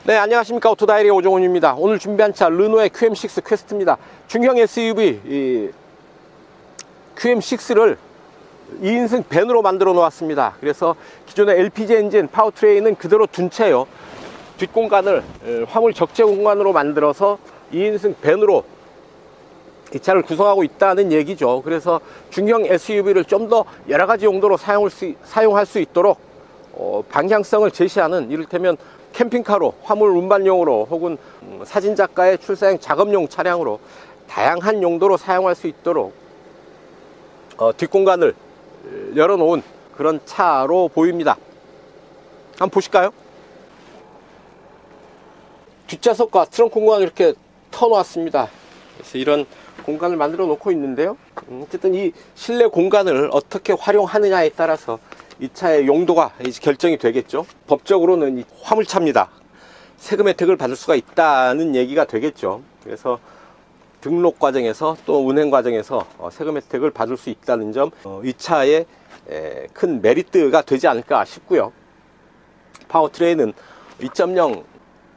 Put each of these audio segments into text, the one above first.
네, 안녕하십니까. 오토다이리 오종훈입니다. 오늘 준비한 차 르노의 QM6 퀘스트입니다. 중형 SUV QM6를 2인승 밴으로 만들어 놓았습니다. 그래서 기존의 LPG 엔진 파워트레인은 그대로 둔 채요, 뒷공간을 화물 적재 공간으로 만들어서 2인승 밴으로 이 차를 구성하고 있다는 얘기죠. 그래서 중형 SUV를 좀 더 여러가지 용도로 사용할 수 있도록 방향성을 제시하는, 이를테면 캠핑카로, 화물 운반용으로, 혹은 사진작가의 출사용 작업용 차량으로 다양한 용도로 사용할 수 있도록 뒷공간을 열어놓은 그런 차로 보입니다. 한번 보실까요? 뒷좌석과 트렁크 공간을 이렇게 터놓았습니다. 그래서 이런 공간을 만들어 놓고 있는데요, 어쨌든 이 실내 공간을 어떻게 활용하느냐에 따라서 이 차의 용도가 이제 결정이 되겠죠. 법적으로는 화물차입니다. 세금 혜택을 받을 수가 있다는 얘기가 되겠죠. 그래서 등록 과정에서 또 운행 과정에서 세금 혜택을 받을 수 있다는 점, 이 차의 큰 메리트가 되지 않을까 싶고요. 파워트레인은 2.0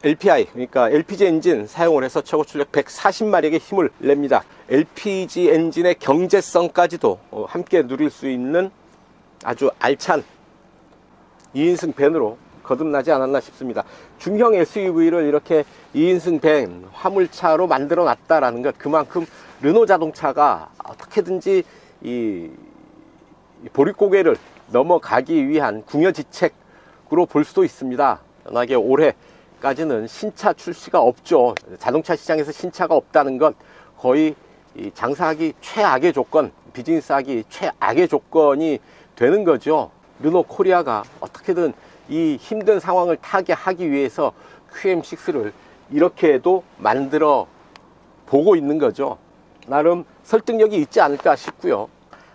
LPI, 그러니까 LPG 엔진 사용을 해서 최고 출력 140마력의 힘을 냅니다. LPG 엔진의 경제성까지도 함께 누릴 수 있는 아주 알찬 2인승 밴으로 거듭나지 않았나 싶습니다. 중형 SUV를 이렇게 2인승 밴, 화물차로 만들어 놨다라는 것, 그만큼 르노 자동차가 어떻게든지 이 보릿고개를 넘어가기 위한 궁여지책으로 볼 수도 있습니다. 워낙에 올해까지는 신차 출시가 없죠. 자동차 시장에서 신차가 없다는 건 거의 장사하기 최악의 조건, 비즈니스하기 최악의 조건이 되는 거죠. 르노 코리아가 어떻게든 이 힘든 상황을 타개하기 위해서 QM6를 이렇게도 만들어 보고 있는 거죠. 나름 설득력이 있지 않을까 싶고요.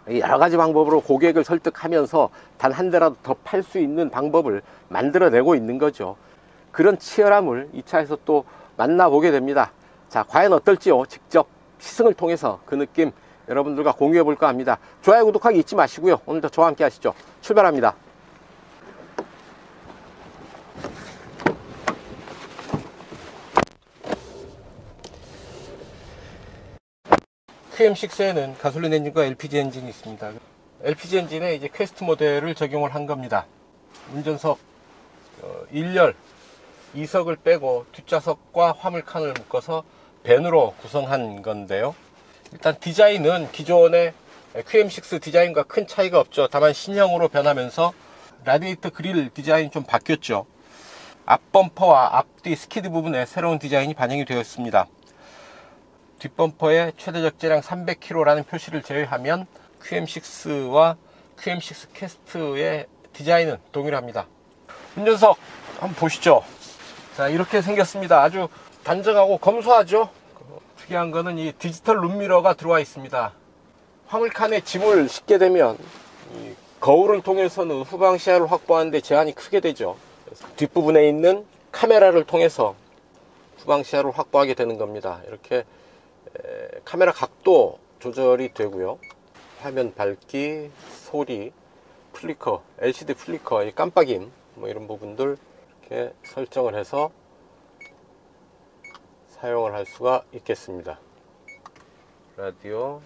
여러 가지 방법으로 고객을 설득하면서 단 한 대라도 더 팔 수 있는 방법을 만들어내고 있는 거죠. 그런 치열함을 이 차에서 또 만나보게 됩니다. 자, 과연 어떨지요? 직접 시승을 통해서 그 느낌 여러분들과 공유해 볼까 합니다. 좋아요, 구독하기 잊지 마시고요. 오늘도 저와 함께 하시죠. 출발합니다. QM6에는 가솔린 엔진과 LPG 엔진이 있습니다. LPG 엔진에 이제 퀘스트 모델을 적용을 한 겁니다. 운전석 1열 2석을 빼고 뒷좌석과 화물칸을 묶어서 밴으로 구성한 건데요. 일단 디자인은 기존의 QM6 디자인과 큰 차이가 없죠. 다만 신형으로 변하면서 라디에이터 그릴 디자인이 좀 바뀌었죠. 앞범퍼와 앞뒤 스키드 부분에 새로운 디자인이 반영이 되었습니다. 뒷범퍼에 최대 적재량 300kg라는 표시를 제외하면 QM6와 QM6 퀘스트의 디자인은 동일합니다. 운전석 한번 보시죠. 자, 이렇게 생겼습니다. 아주 단정하고 검소하죠. 특이한 거는 이 디지털 룸미러가 들어와 있습니다. 화물칸에 짐을 싣게 되면 이 거울을 통해서는 후방 시야를 확보하는 데 제한이 크게 되죠. 그래서 뒷부분에 있는 카메라를 통해서 후방 시야를 확보하게 되는 겁니다. 이렇게 카메라 각도 조절이 되고요. 화면 밝기, 소리, 플리커, LCD 플리커, 깜빡임, 뭐 이런 부분들 이렇게 설정을 해서 사용을 할 수가 있겠습니다. 라디오,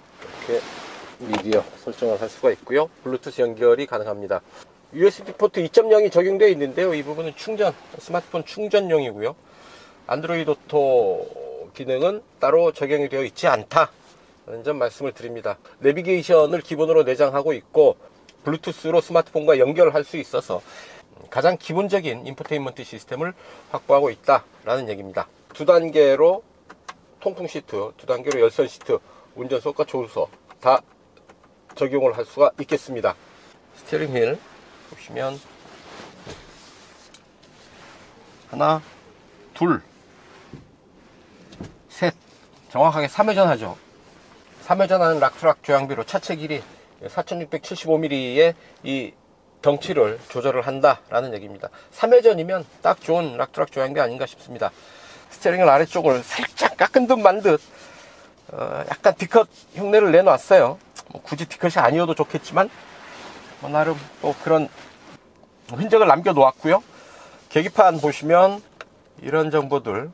이렇게 미디어 설정을 할 수가 있고요. 블루투스 연결이 가능합니다. USB 포트 2.0이 적용되어 있는데요, 이 부분은 스마트폰 충전용이고요. 안드로이드 오토 기능은 따로 적용이 되어 있지 않다는 점 말씀을 드립니다. 내비게이션을 기본으로 내장하고 있고 블루투스로 스마트폰과 연결할 수 있어서 가장 기본적인 인포테인먼트 시스템을 확보하고 있다라는 얘기입니다. 2단계로 통풍 시트, 2단계로 열선 시트, 운전석과 조수석 다 적용을 할 수가 있겠습니다. 스티어링 휠 보시면 하나, 둘, 셋, 정확하게 3회전 하죠. 3회전 하는 락트락 조향비로 차체 길이 4675mm의 이 덩치를 조절을 한다라는 얘기입니다. 3회전이면 딱 좋은 락트락 조향비 아닌가 싶습니다. 스티어링을 아래쪽을 살짝 깎은 듯 만 듯 약간 D컷 흉내를 내놨어요. 굳이 D컷이 아니어도 좋겠지만 나름 또 그런 흔적을 남겨 놓았고요. 계기판 보시면 이런 정보들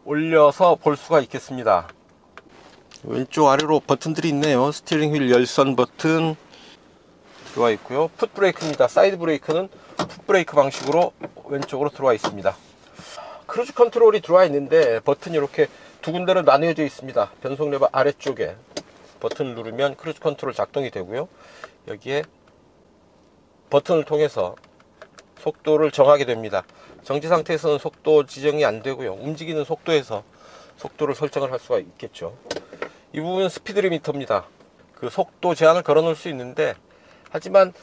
올려서 볼 수가 있겠습니다. 왼쪽 아래로 버튼들이 있네요. 스티어링 휠 열선 버튼 들어와 있고요. 풋브레이크입니다. 사이드 브레이크는 풋브레이크 방식으로 왼쪽으로 들어와 있습니다. 크루즈 컨트롤이 들어와 있는데 버튼이 이렇게 두 군데로 나뉘어져 있습니다. 변속 레버 아래쪽에 버튼을 누르면 크루즈 컨트롤 작동이 되고요. 여기에 버튼을 통해서 속도를 정하게 됩니다. 정지 상태에서는 속도 지정이 안 되고요. 움직이는 속도에서 속도를 설정을 할 수가 있겠죠. 이 부분은 스피드 리미터입니다. 그 속도 제한을 걸어 놓을 수 있는데, 하지만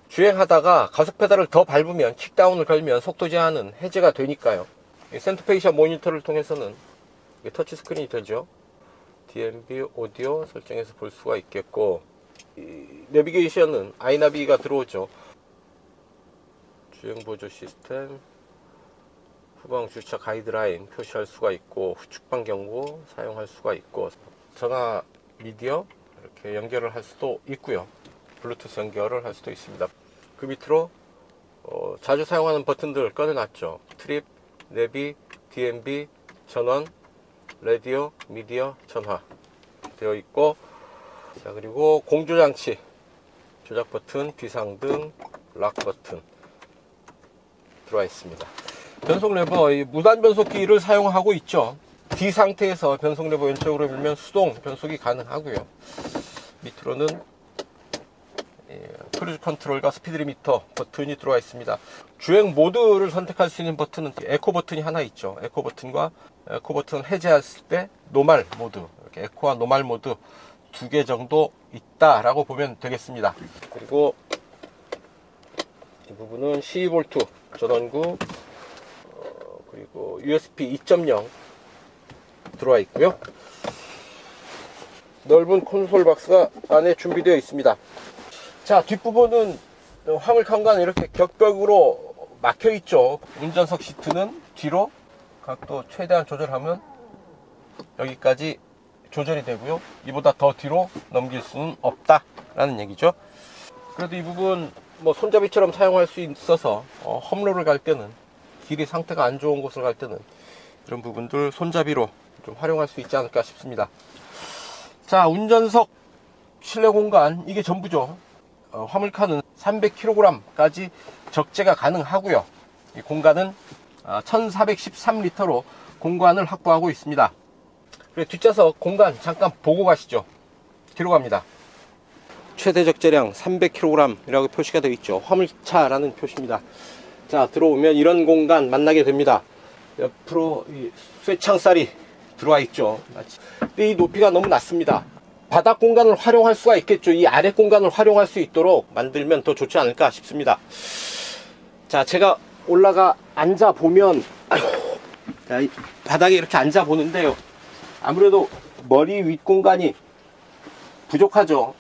주행하다가 가속 페달을 더 밟으면, 킥다운을 걸면 속도 제한은 해제가 되니까요. 센터페이셜 모니터를 통해서는 터치 스크린이 되죠. DMB 오디오 설정해서 볼 수가 있겠고, 내비게이션은 아이나비가 들어오죠. 주행 보조 시스템, 후방 주차 가이드라인 표시할 수가 있고, 후측방 경고 사용할 수가 있고, 전화 미디어 이렇게 연결을 할 수도 있고요. 블루투스 연결을 할 수도 있습니다. 그 밑으로 자주 사용하는 버튼들 꺼내놨죠. 트립, 내비, DMB, 전원, 라디오, 미디어, 전화 되어 있고, 자, 그리고 공조장치 조작 버튼, 비상등, 락 버튼 들어와 있습니다. 변속 레버, 무단 변속기를 사용하고 있죠. D 상태에서 변속 레버 왼쪽으로 밀면 수동 변속이 가능하고요. 밑으로는 크루즈 컨트롤과 스피드 리미터 버튼이 들어와 있습니다. 주행 모드를 선택할 수 있는 버튼은 에코 버튼이 하나 있죠. 에코 버튼과 에코 버튼 해제했을 때 노말 모드, 이렇게 에코와 노말 모드 두 개 정도 있다라고 보면 되겠습니다. 그리고 이 부분은 12V 전원구, 그리고 USB 2.0 들어와 있고요. 넓은 콘솔 박스가 안에 준비되어 있습니다. 자, 뒷부분은 화물 칸과는 이렇게 격벽으로 막혀 있죠. 운전석 시트는 뒤로 각도 최대한 조절하면 여기까지 조절이 되고요. 이보다 더 뒤로 넘길 수는 없다라는 얘기죠. 그래도 이 부분 손잡이처럼 사용할 수 있어서 험로를 갈 때는, 길이 상태가 안 좋은 곳을 갈 때는 이런 부분들 손잡이로 좀 활용할 수 있지 않을까 싶습니다. 자, 운전석 실내 공간 이게 전부죠. 화물칸은 300kg까지 적재가 가능하고요. 이 공간은 1413리터로 공간을 확보하고 있습니다. 그리고 뒷좌석 공간 잠깐 보고 가시죠. 뒤로 갑니다. 최대 적재량 300kg 이라고 표시가 되어 있죠. 화물차라는 표시입니다. 자, 들어오면 이런 공간 만나게 됩니다. 옆으로 이 쇠창살이 들어와 있죠. 근데 이 높이가 너무 낮습니다. 바닥 공간을 활용할 수가 있겠죠. 이 아래 공간을 활용할 수 있도록 만들면 더 좋지 않을까 싶습니다. 자, 제가 올라가 앉아 보면 바닥에 이렇게 앉아 보는데요, 아무래도 머리 윗 공간이 부족하죠.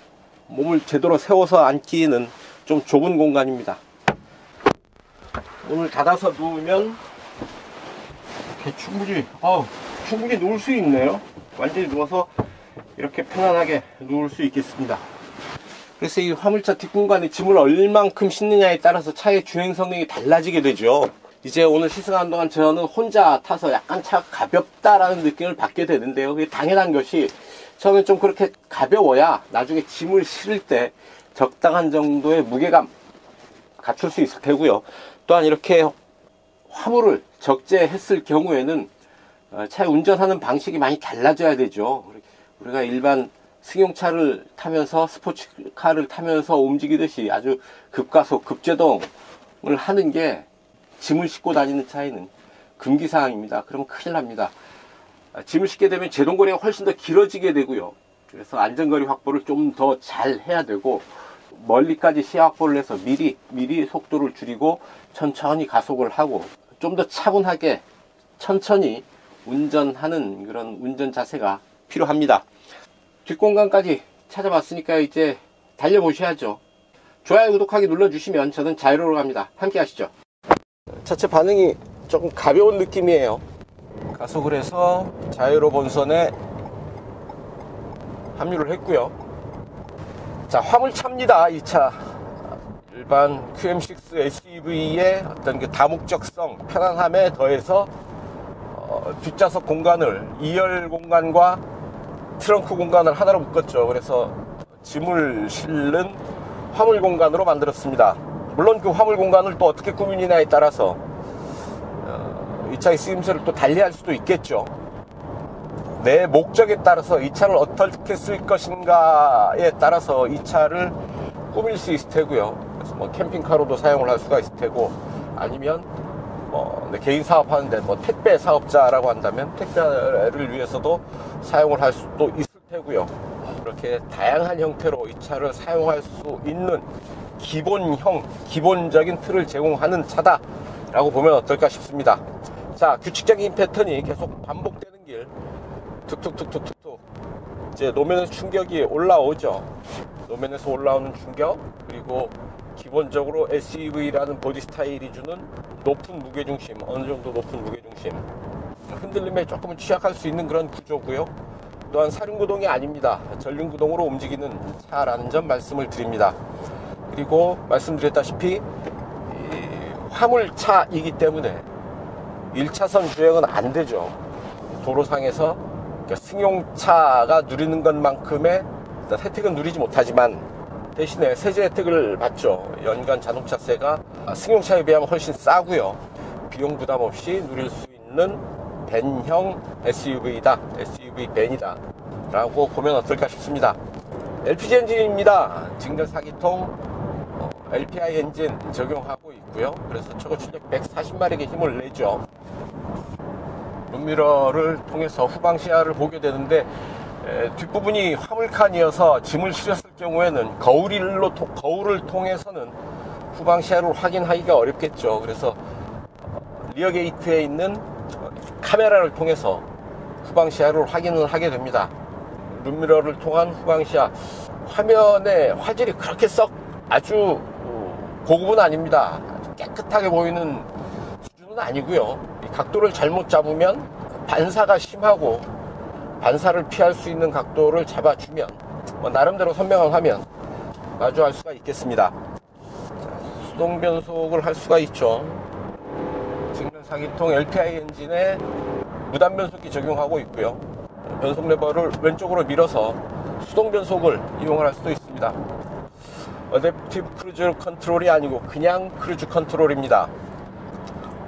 몸을 제대로 세워서 앉기에는 좀 좁은 공간입니다. 문을 닫아서 누우면 이렇게 충분히 누울 수 있네요. 완전히 누워서 이렇게 편안하게 누울 수 있겠습니다. 그래서 이 화물차 뒷공간에 짐을 얼만큼 싣느냐에 따라서 차의 주행 성능이 달라지게 되죠. 이제 오늘 시승하는 동안 저는 혼자 타서 약간 차가 가볍다라는 느낌을 받게 되는데요. 그게 당연한 것이, 처음에 좀 그렇게 가벼워야 나중에 짐을 실을 때 적당한 정도의 무게감 갖출 수 있을 테고요. 또한 이렇게 화물을 적재했을 경우에는 차의 운전하는 방식이 많이 달라져야 되죠. 우리가 일반 승용차를 타면서, 스포츠카를 타면서 움직이듯이 아주 급가속, 급제동을 하는 게 짐을 싣고 다니는 차에는 금기사항입니다. 그러면 큰일 납니다. 짐을 싣게 되면 제동거리가 훨씬 더 길어지게 되고요. 그래서 안전거리 확보를 좀 더 잘 해야 되고, 멀리까지 시야 확보를 해서 미리 속도를 줄이고 천천히 가속을 하고 좀 더 차분하게 천천히 운전하는 그런 운전 자세가 필요합니다. 뒷공간까지 찾아봤으니까 이제 달려보셔야죠. 좋아요, 구독하기 눌러주시면 저는 자유로로 갑니다. 함께 하시죠. 차체 반응이 조금 가벼운 느낌이에요. 가속을 해서 자유로 본선에 합류를 했고요. 자, 화물차입니다. 이 차 일반 QM6 SUV의 어떤 그 다목적성, 편안함에 더해서 뒷좌석 공간을 2열 공간과 트렁크 공간을 하나로 묶었죠. 그래서 짐을 실는 화물 공간으로 만들었습니다. 물론 그 화물 공간을 또 어떻게 꾸미느냐에 따라서 이 차의 쓰임새를 또 달리할 수도 있겠죠. 내 목적에 따라서 이 차를 어떻게 쓸 것인가에 따라서 이 차를 꾸밀 수 있을 테고요. 그래서 뭐 캠핑카로도 사용을 할 수가 있을 테고, 아니면 내 개인 사업하는데 택배 사업자라고 한다면 택배를 위해서도 사용을 할 수도 있을 테고요. 이렇게 다양한 형태로 이 차를 사용할 수 있는 기본적인 틀을 제공하는 차다라고 보면 어떨까 싶습니다. 자, 규칙적인 패턴이 계속 반복되는 길, 툭툭툭툭툭툭 이제 노면에서 충격이 올라오죠. 노면에서 올라오는 충격, 그리고 기본적으로 SUV라는 보디 스타일이 주는 높은 무게중심, 어느 정도 높은 무게중심, 흔들림에 조금은 취약할 수 있는 그런 구조고요. 또한 사륜구동이 아닙니다. 전륜구동으로 움직이는 차라는 점 말씀을 드립니다. 그리고 말씀드렸다시피 화물차이기 때문에 1차선 주행은 안 되죠. 도로상에서 승용차가 누리는 것만큼의 혜택은 누리지 못하지만 대신에 세제 혜택을 받죠. 연간 자동차세가 승용차에 비하면 훨씬 싸고요. 비용 부담 없이 누릴 수 있는 밴형 SUV다, SUV 밴이다 라고 보면 어떨까 싶습니다. LPG 엔진입니다. 직렬 4기통 LPI 엔진 적용하고 있고요. 그래서 최고 출력 140마력의 힘을 내죠. 룸미러를 통해서 후방 시야를 보게 되는데, 뒷부분이 화물칸이어서 짐을 실었을 경우에는 거울을 통해서는 후방 시야를 확인하기가 어렵겠죠. 그래서 리어 게이트에 있는 카메라를 통해서 후방 시야를 확인을 하게 됩니다. 룸미러를 통한 후방 시야, 화면의 화질이 그렇게 썩 아주 고급은 아닙니다. 아주 깨끗하게 보이는 수준은 아니고요. 이 각도를 잘못 잡으면 반사가 심하고, 반사를 피할 수 있는 각도를 잡아주면 나름대로 선명한 화면 마주할 수가 있겠습니다. 자, 수동 변속을 할 수가 있죠. 직렬 4기통 LPI 엔진에 무단 변속기 적용하고 있고요. 변속 레버를 왼쪽으로 밀어서 수동 변속을 이용할 수도 있습니다. 어댑티브 크루즈 컨트롤이 아니고 그냥 크루즈 컨트롤입니다.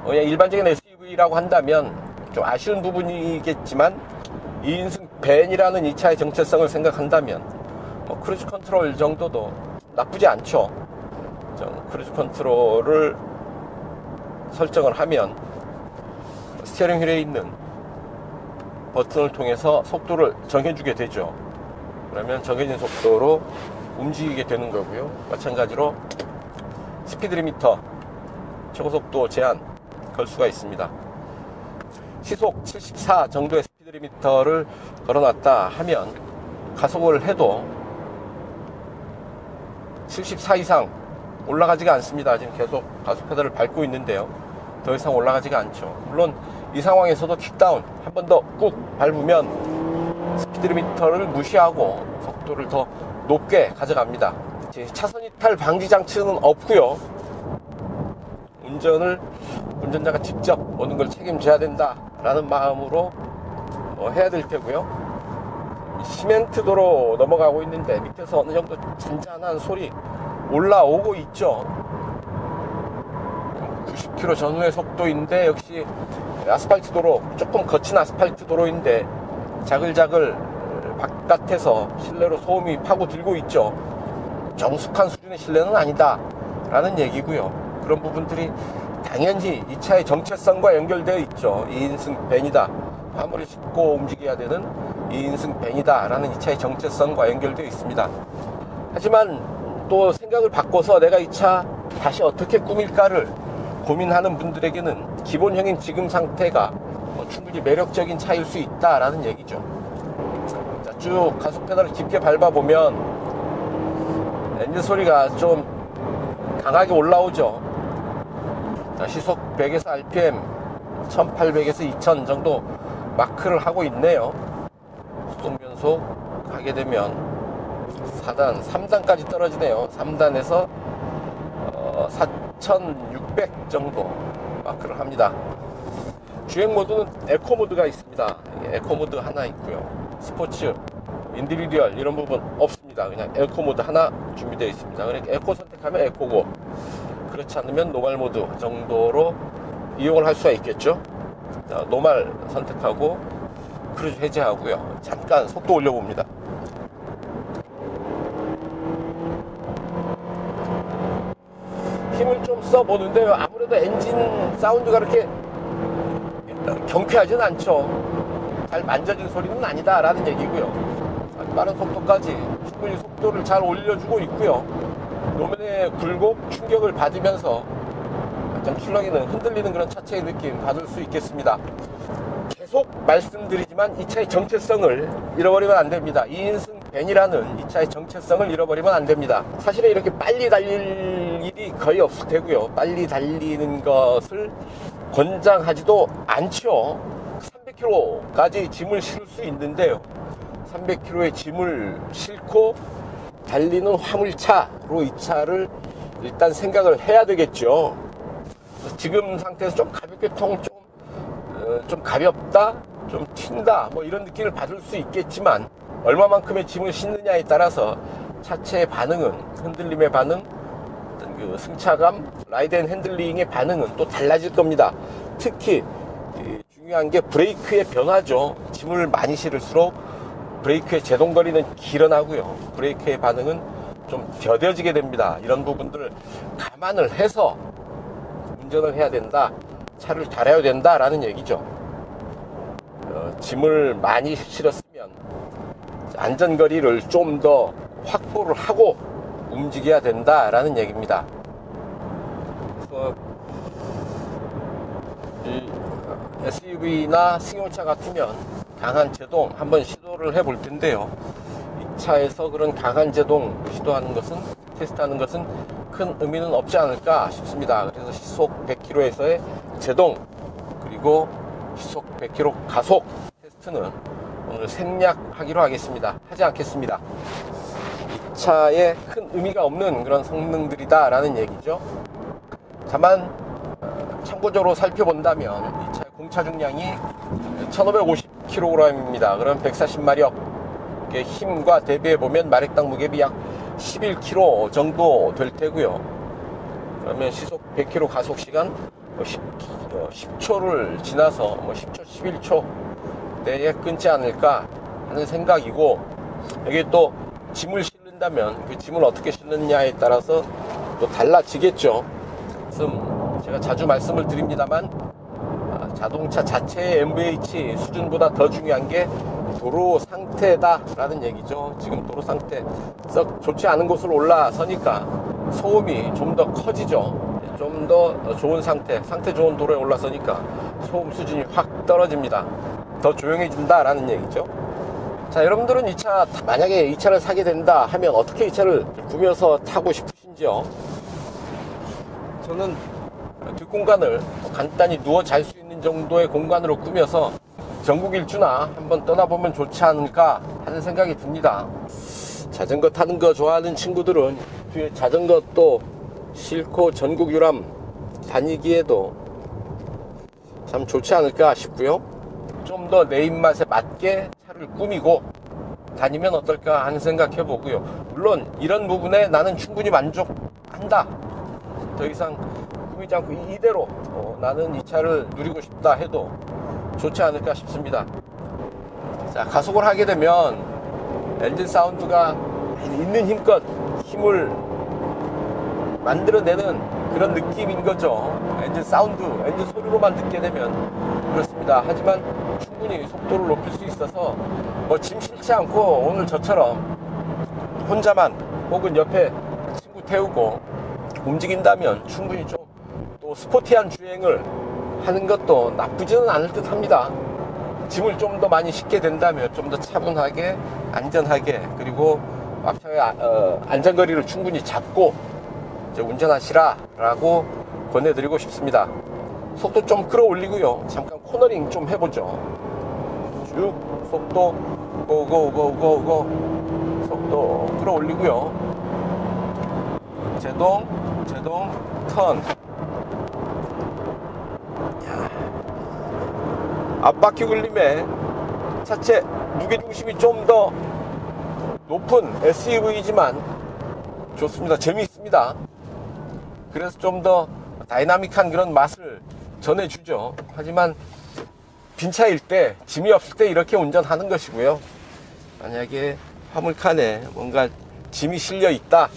그냥 일반적인 SUV라고 한다면 좀 아쉬운 부분이겠지만 2인승 밴이라는 이 차의 정체성을 생각한다면 크루즈 컨트롤 정도도 나쁘지 않죠. 크루즈 컨트롤을 설정을 하면 스티어링 휠에 있는 버튼을 통해서 속도를 정해주게 되죠. 그러면 정해진 속도로 움직이게 되는 거고요. 마찬가지로 스피드 리미터, 최고속도 제한 걸 수가 있습니다. 시속 74 정도의 스피드 리미터를 걸어놨다 하면 가속을 해도 74 이상 올라가지가 않습니다. 지금 계속 가속 페달을 밟고 있는데요. 더 이상 올라가지가 않죠. 물론 이 상황에서도 킥다운 한 번 더 꾹 밟으면 스피드 리미터를 무시하고 속도를 더 높게 가져갑니다. 차선 이탈 방지 장치는 없고요. 운전자가 직접 모든 걸 책임져야 된다라는 마음으로 해야 될 테고요. 시멘트 도로 넘어가고 있는데 밑에서 어느 정도 잔잔한 소리 올라오고 있죠. 90km 전후의 속도인데 역시 아스팔트 도로, 조금 거친 아스팔트 도로인데 자글자글 바깥에서 실내로 소음이 파고들고 있죠. 정숙한 수준의 실내는 아니다 라는 얘기고요. 그런 부분들이 당연히 이 차의 정체성과 연결되어 있죠. 2인승 밴이다, 화물을 싣고 움직여야 되는 2인승 밴이다 라는 이 차의 정체성과 연결되어 있습니다. 하지만 또 생각을 바꿔서 내가 이 차 다시 어떻게 꾸밀까를 고민하는 분들에게는 기본형인 지금 상태가 충분히 매력적인 차일 수 있다라는 얘기죠. 자, 쭉 가속 페달을 깊게 밟아보면 엔진 소리가 좀 강하게 올라오죠. 자, 시속 100에서 RPM 1800에서 2000 정도 마크를 하고 있네요. 수동 변속 하게 되면 4단, 3단까지 떨어지네요. 3단에서 4,600 정도 마크를 합니다. 주행 모드는 에코 모드가 있습니다. 에코 모드 하나 있고요. 스포츠, 인디비듀얼 이런 부분 없습니다. 그냥 에코 모드 하나 준비되어 있습니다. 그러니까 에코 선택하면 에코고, 그렇지 않으면 노멀 모드 정도로 이용을 할 수가 있겠죠. 자, 노멀 선택하고 크루즈 해제하고요. 잠깐 속도 올려봅니다. 힘을 좀 써보는데요. 아무래도 엔진 사운드가 그렇게 경쾌하진 않죠. 잘 만져진 소리는 아니다 라는 얘기고요. 빠른 속도까지 충분히 속도를 잘 올려주고 있고요. 노면의 굴곡 충격을 받으면서 약간 출렁이는 흔들리는 그런 차체의 느낌 받을 수 있겠습니다. 계속 말씀드리지만 이 차의 정체성을 잃어버리면 안 됩니다. 2인승 벤이라는 이 차의 정체성을 잃어버리면 안 됩니다. 사실은 이렇게 빨리 달릴 일이 거의 없을 테고요. 빨리 달리는 것을 권장하지도 않죠. 300kg까지 짐을 실을 수 있는데요. 300kg의 짐을 싣고 달리는 화물차로 이 차를 일단 생각을 해야 되겠죠. 지금 상태에서 좀 가볍게 좀 가볍다, 좀 튄다, 뭐 이런 느낌을 받을 수 있겠지만, 얼마만큼의 짐을 싣느냐에 따라서 차체의 반응은, 흔들림의 반응, 어떤 그 승차감, 라이드 앤 핸들링의 반응은 또 달라질 겁니다. 특히 중요한 게 브레이크의 변화죠. 짐을 많이 실을수록 브레이크의 제동거리는 길어나고요. 브레이크의 반응은 좀 더뎌지게 됩니다. 이런 부분들을 감안을 해서 운전을 해야 된다, 차를 달아야 된다라는 얘기죠. 짐을 많이 실었으면 안전거리를 좀 더 확보를 하고 움직여야 된다라는 얘기입니다. 그래서 SUV나 승용차 같으면 강한 제동 한번 시도를 해볼 텐데요. 이 차에서 그런 강한 제동 시도하는 것은, 테스트하는 것은 큰 의미는 없지 않을까 싶습니다. 그래서 시속 100km에서의 제동, 그리고 시속 100km 가속 테스트는 오늘 생략하기로 하겠습니다. 하지 않겠습니다. 이 차에 큰 의미가 없는 그런 성능들이다 라는 얘기죠. 다만 참고적으로 살펴본다면 이 차의 공차 중량이 1550kg입니다. 그럼 140마력의 힘과 대비해보면 마력당 무게비 약 11kg 정도 될 테고요. 그러면 시속 100km 가속 시간 10초를 지나서 10초, 11초 내에 끊지 않을까 하는 생각이고, 여기 또 짐을 실는다면 그 짐을 어떻게 실느냐에 따라서 또 달라지겠죠. 제가 자주 말씀을 드립니다만, 자동차 자체의 MVH 수준보다 더 중요한 게 도로 상태다 라는 얘기죠. 지금 도로 상태 썩 좋지 않은 곳으로 올라서니까 소음이 좀 더 커지죠. 좀 더 좋은 상태 좋은 도로에 올라서니까 소음 수준이 확 떨어집니다. 더 조용해진다 라는 얘기죠. 자, 여러분들은 이 차, 만약에 이 차를 사게 된다 하면 어떻게 이 차를 꾸며서 타고 싶으신지요? 저는 뒷공간을 간단히 누워 잘 수 있는 정도의 공간으로 꾸며서 전국 일주나 한번 떠나보면 좋지 않을까 하는 생각이 듭니다. 자전거 타는 거 좋아하는 친구들은 뒤에 자전거 또 싣고 전국 유람 다니기에도 참 좋지 않을까 싶고요. 좀 더 내 입맛에 맞게 차를 꾸미고 다니면 어떨까 하는 생각 해보고요. 물론 이런 부분에 나는 충분히 만족한다, 더 이상 꾸미지 않고 이대로 나는 이 차를 누리고 싶다 해도 좋지 않을까 싶습니다. 자, 가속을 하게 되면 엔진 사운드가 있는 힘껏 힘을 만들어내는 그런 느낌인 거죠. 엔진 사운드, 엔진 소리로만 듣게 되면 그렇습니다. 하지만 충분히 속도를 높일 수 있어서 짐 실지 않고 오늘 저처럼 혼자만 혹은 옆에 친구 태우고 움직인다면 충분히 좀 또 스포티한 주행을 하는 것도 나쁘지는 않을 듯 합니다. 짐을 좀 더 많이 싣게 된다면 좀 더 차분하게, 안전하게, 그리고 앞차의 안전거리를 충분히 잡고 이제 운전하시라 라고 권해드리고 싶습니다. 속도 좀 끌어올리고요. 잠깐 코너링 좀 해보죠. 쭉 속도 고고고고고 속도 끌어올리고요. 제동, 턴. 앞바퀴 굴림에 차체 무게중심이 좀 더 높은 SUV이지만 좋습니다. 재미있습니다. 그래서 좀 더 다이나믹한 그런 맛을 전해주죠. 하지만 빈 차일 때, 짐이 없을 때 이렇게 운전하는 것이고요. 만약에 화물칸에 뭔가 짐이 실려 있다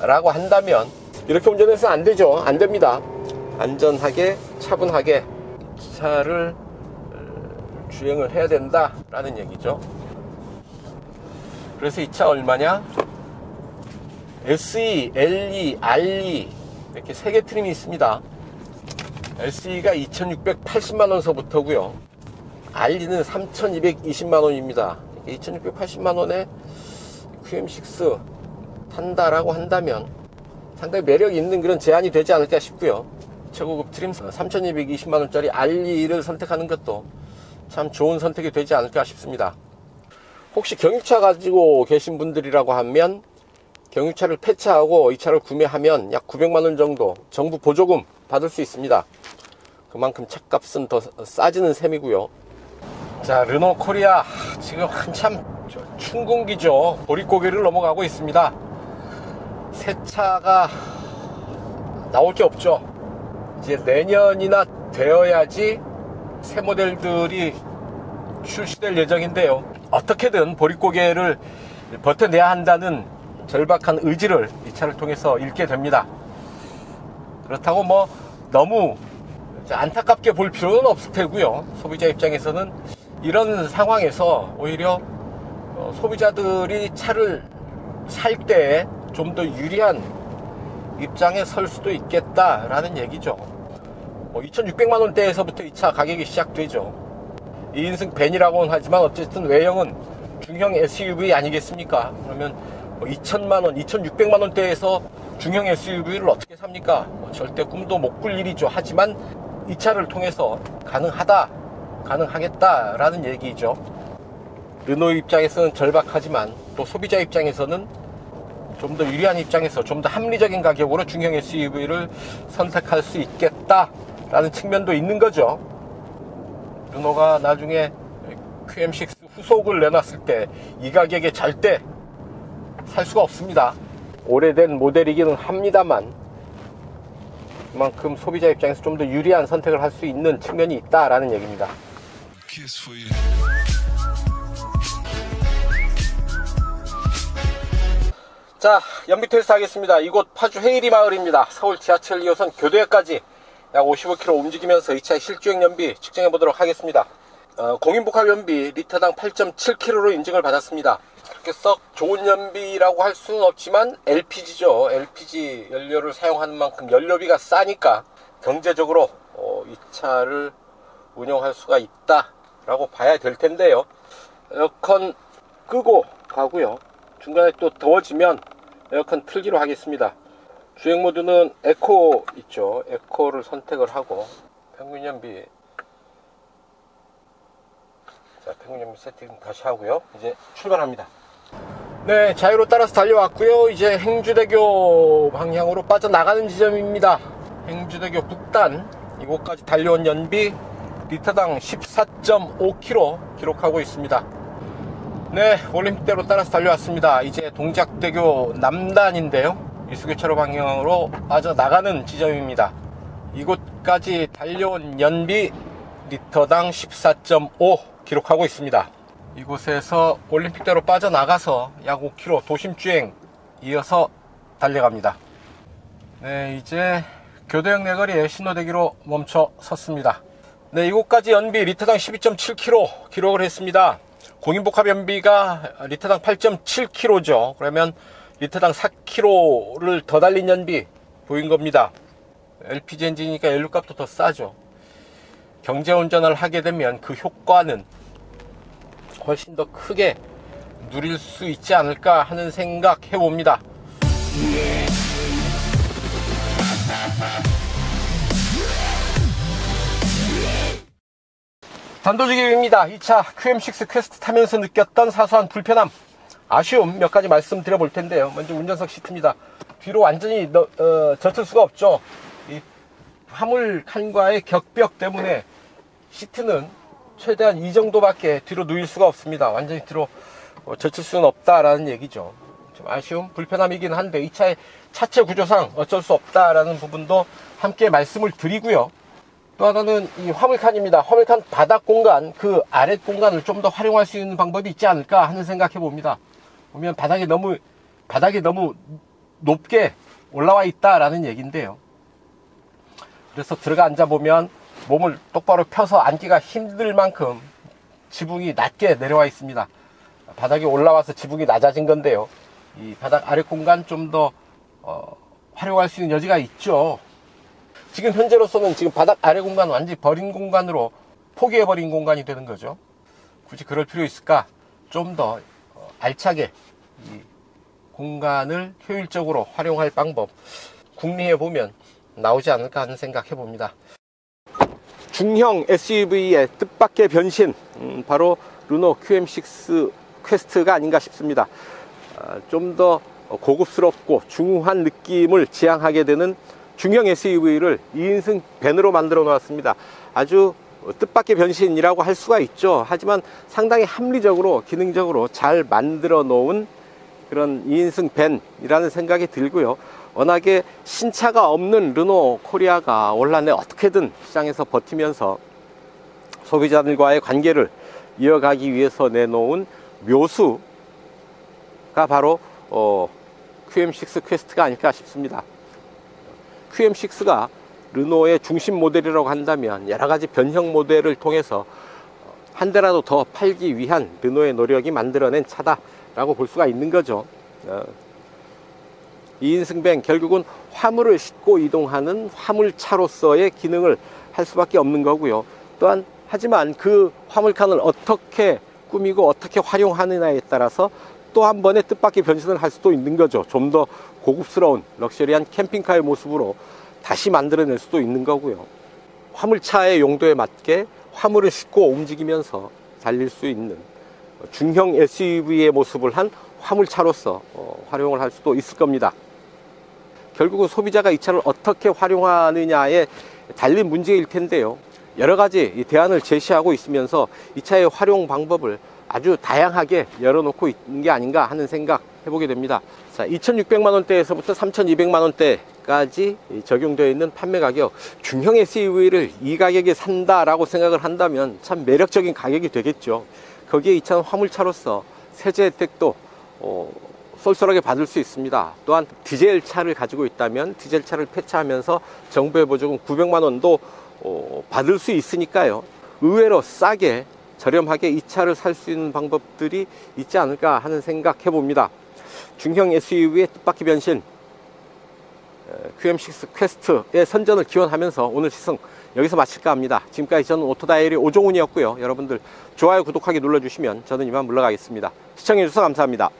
라고 한다면 이렇게 운전해서는 안 되죠. 안 됩니다. 안전하게 차분하게 차를 주행을 해야 된다 라는 얘기죠. 그래서 이 차 얼마냐? SE, LE, RE 이렇게 3개 트림이 있습니다. SE가 2680만원서부터고요 RE는 3220만원입니다 2680만원에 QM6 탄다라고 한다면 상당히 매력이 있는 그런 제안이 되지 않을까 싶고요. 최고급 트림 3220만원짜리 RE를 선택하는 것도 참 좋은 선택이 되지 않을까 싶습니다. 혹시 경유차 가지고 계신 분들이라고 하면 경유차를 폐차하고 이 차를 구매하면 약 900만원 정도 정부 보조금 받을 수 있습니다. 그만큼 차값은 더 싸지는 셈이고요. 자, 르노 코리아 지금 한참 춘궁기죠. 보릿고개를 넘어가고 있습니다. 새 차가 나올 게 없죠. 이제 내년이나 되어야지 새 모델들이 출시될 예정인데요. 어떻게든 보릿고개를 버텨내야 한다는 절박한 의지를 이 차를 통해서 읽게 됩니다. 그렇다고 뭐 너무 안타깝게 볼 필요는 없을 테고요. 소비자 입장에서는 이런 상황에서 오히려 소비자들이 차를 살 때 좀 더 유리한 입장에 설 수도 있겠다라는 얘기죠. 2600만원대에서부터 이 차 가격이 시작되죠. 2인승 밴이라고는 하지만 어쨌든 외형은 중형 SUV 아니겠습니까? 그러면 2000만원, 2600만원대에서 중형 SUV를 어떻게 삽니까? 절대 꿈도 못 꿀 일이죠. 하지만 이 차를 통해서 가능하겠다라는 얘기죠. 르노 입장에서는 절박하지만 또 소비자 입장에서는 좀 더 유리한 입장에서 좀 더 합리적인 가격으로 중형 SUV를 선택할 수 있겠다라는 측면도 있는 거죠. 르노가 나중에 QM6 후속을 내놨을 때 이 가격에 절대 살 수가 없습니다. 오래된 모델이기는 합니다만 그만큼 소비자 입장에서 좀 더 유리한 선택을 할 수 있는 측면이 있다라는 얘기입니다. 자, 연비 테스트 하겠습니다. 이곳 파주 해일이 마을입니다. 서울 지하철 2호선 교대역까지 약 55km 움직이면서 이 차의 실주행 연비 측정해 보도록 하겠습니다. 공인복합 연비 리터당 8.7km로 인증을 받았습니다. 그렇게 썩 좋은 연비라고 할 수는 없지만 LPG죠. LPG 연료를 사용하는 만큼 연료비가 싸니까 경제적으로 이 차를 운영할 수가 있다라고 봐야 될 텐데요. 에어컨 끄고 가고요. 중간에 또 더워지면 에어컨 틀기로 하겠습니다. 주행 모드는 에코 있죠. 에코를 선택을 하고 평균 연비, 자, 평균 연비 세팅 다시 하고요. 이제 출발합니다. 네, 자유로 따라서 달려왔고요. 이제 행주대교 방향으로 빠져나가는 지점입니다. 행주대교 북단 이곳까지 달려온 연비 리터당 14.5km 기록하고 있습니다. 네, 올림픽대로 따라서 달려왔습니다. 이제 동작대교 남단인데요. 이수교차로 방향으로 빠져나가는 지점입니다. 이곳까지 달려온 연비 리터당 14.5 기록하고 있습니다. 이곳에서 올림픽대로 빠져나가서 약 5km 도심주행 이어서 달려갑니다. 네, 이제 교대역 내거리에 신호대기로 멈춰 섰습니다. 네, 이곳까지 연비 리터당 12.7km 기록을 했습니다. 공인복합 연비가 리터당 8.7km죠. 그러면 리터당 4km를 더 달린 연비 보인 겁니다. LPG 엔진이니까 연료값도 더 싸죠. 경제운전을 하게 되면 그 효과는 훨씬 더 크게 누릴 수 있지 않을까 하는 생각 해봅니다. 단도직입입니다. 이 차 QM6 퀘스트 타면서 느꼈던 사소한 불편함 아쉬움 몇 가지 말씀드려 볼 텐데요. 먼저 운전석 시트입니다. 뒤로 완전히 젖을 수가 없죠. 이 화물 칸과의 격벽 때문에 시트는 최대한 이 정도밖에 뒤로 누일 수가 없습니다. 완전히 뒤로 젖을 수는 없다라는 얘기죠. 좀 아쉬움, 불편함이긴 한데 이 차의 차체 구조상 어쩔 수 없다라는 부분도 함께 말씀을 드리고요. 또 하나는 이 화물칸입니다. 화물칸 바닥 공간, 그 아랫 공간을 좀 더 활용할 수 있는 방법이 있지 않을까 하는 생각해 봅니다. 보면 바닥이 너무 높게 올라와 있다라는 얘기인데요. 그래서 들어가 앉아 보면 몸을 똑바로 펴서 앉기가 힘들 만큼 지붕이 낮게 내려와 있습니다. 바닥이 올라와서 지붕이 낮아진 건데요. 이 바닥 아래 공간 좀 더 활용할 수 있는 여지가 있죠. 지금 현재로서는 지금 바닥 아래 공간 완전히 버린 공간으로 포기해버린 공간이 되는 거죠. 굳이 그럴 필요 있을까? 좀 더 알차게 이 공간을 효율적으로 활용할 방법 궁리해 보면 나오지 않을까 하는 생각 해봅니다. 중형 SUV의 뜻밖의 변신, 바로 르노 QM6 퀘스트가 아닌가 싶습니다. 좀 더 고급스럽고 중후한 느낌을 지향하게 되는 중형 SUV를 2인승 밴으로 만들어 놓았습니다. 아주 뜻밖의 변신이라고 할 수가 있죠. 하지만 상당히 합리적으로 기능적으로 잘 만들어 놓은 그런 2인승 밴이라는 생각이 들고요. 워낙에 신차가 없는 르노 코리아가 올 한해 어떻게든 시장에서 버티면서 소비자들과의 관계를 이어가기 위해서 내놓은 묘수가 바로 QM6 퀘스트가 아닐까 싶습니다. QM6가 르노의 중심 모델이라고 한다면 여러가지 변형 모델을 통해서 한 대라도 더 팔기 위한 르노의 노력이 만들어낸 차다라고 볼 수가 있는 거죠. 2인승 밴, 결국은 화물을 싣고 이동하는 화물차로서의 기능을 할 수밖에 없는 거고요. 또한 하지만 그 화물칸을 어떻게 꾸미고 어떻게 활용하느냐에 따라서 또 한 번의 뜻밖의 변신을 할 수도 있는 거죠. 좀 더 고급스러운 럭셔리한 캠핑카의 모습으로 다시 만들어낼 수도 있는 거고요. 화물차의 용도에 맞게 화물을 싣고 움직이면서 달릴 수 있는 중형 SUV의 모습을 한 화물차로서 활용을 할 수도 있을 겁니다. 결국은 소비자가 이 차를 어떻게 활용하느냐에 달린 문제일 텐데요. 여러 가지 대안을 제시하고 있으면서 이 차의 활용 방법을 아주 다양하게 열어놓고 있는 게 아닌가 하는 생각 해보게 됩니다. 자, 2,600만원대에서부터 3,200만원대까지 적용되어 있는 판매 가격, 중형 SUV를 이 가격에 산다라고 생각을 한다면 참 매력적인 가격이 되겠죠. 거기에 이 차는 화물차로서 세제 혜택도 쏠쏠하게 받을 수 있습니다. 또한 디젤 차를 가지고 있다면 디젤 차를 폐차하면서 정부의 보조금 900만원도 받을 수 있으니까요. 의외로 싸게 저렴하게 이 차를 살 수 있는 방법들이 있지 않을까 하는 생각 해봅니다. 중형 SUV의 뜻밖의 변신, QM6 퀘스트의 선전을 기원하면서 오늘 시승 여기서 마칠까 합니다. 지금까지 저는 오토다이어리 오종훈이었고요. 여러분들 좋아요, 구독하기 눌러주시면 저는 이만 물러가겠습니다. 시청해주셔서 감사합니다.